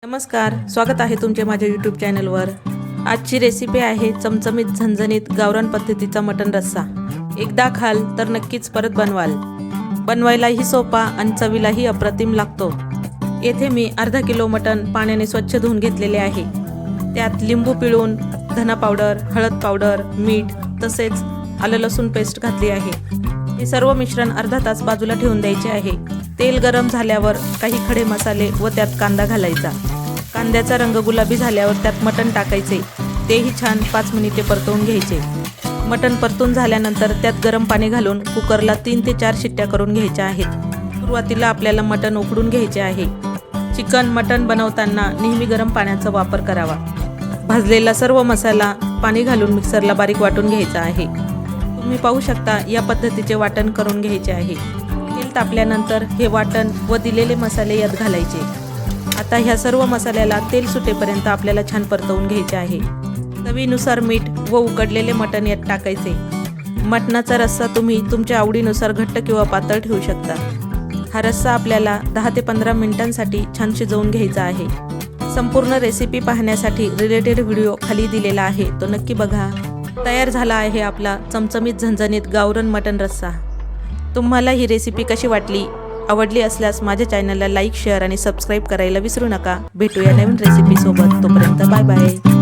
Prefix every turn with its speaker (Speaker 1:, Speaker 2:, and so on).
Speaker 1: नमस्कार, स्वागत आहे तुमचे माझ्या यूट्यूब चॅनलवर। आजची रेसिपी आहे चमचमीत झणझणीत गावरान पद्धतीचा मटण रस्सा। एकदा खाल तर नक्कीच परत बनवाल। बनवायलाही सोपा आणि चवीलाही अप्रतिम लागतो। येथे मी अर्धा किलो मटण पाण्याने स्वच्छ धुवून घेतलेले आहे। त्यात लिंबू पिळून, धना पावडर, हळद पावडर, मीठ तसेच आलं लसूण पेस्ट घातली आहे। हे सर्व मिश्रण अर्धा तास बाजूला ठेवून द्यायचे आहे। तेल गरम झाल्यावर काही खडे मसाले व त्यात कांदा घालायचा। कांद्याचा रंग गुलाबी झाल्यावर त्यात मटण टाकायचे। तेही छान 5 मिनिटे परतवून घ्यायचे। मटण परतून झाल्यानंतर त्यात गरम पाणी घालून कुकरला 3 ते 4 शिट्ट्या करून घ्यायच्या आहेत। सुरुवातीला आपल्याला मटण उकडून घ्यायचे आहे। चिकन मटण बनवताना नेहमी गरम पाण्याचा वापर करावा। भाजलेला सर्व मसाला पाणी घालून मिक्सरला बारीक वाटून घ्यायचा आहे। तुम्ही पाहू शकता या पद्धतीचे वाटण करून घ्यायचे आहे। तेल तापल्यानंतर हे वाटण व दिलेले मसाले यात घालायचे। आता ह्या सर्व मसाल्याला तेल सुटेपर्यंत आपल्याला छान परतवून घ्यायचे आहे। चवीनुसार मीठ व उकडलेले मटण यात टाकायचे। मटणाचा रस्सा तुम्ही तुमच्या आवडीनुसार घट्ट किंवा पातळ ठेवू शकता। हा रस्सा आपल्याला 10 ते 15 मिनिटांसाठी छान शिजवून घ्यायचा आहे। संपूर्ण रेसिपी पाहण्यासाठी रिलेटेड व्हिडिओ खाली दिलेला आहे, तो नक्की बघा। तयार झाला आहे आपला चमचमीत झणझणीत गावरान मटण रस्सा। तुम्हाला ही रेसिपी कशी वाटली? आवडली असल्यास माझ्या चॅनलला लाईक, शेअर आणि सबस्क्राईब करायला विसरू नका। भेटूया नवीन रेसिपी सोबत, तोपर्यंत बाय बाय।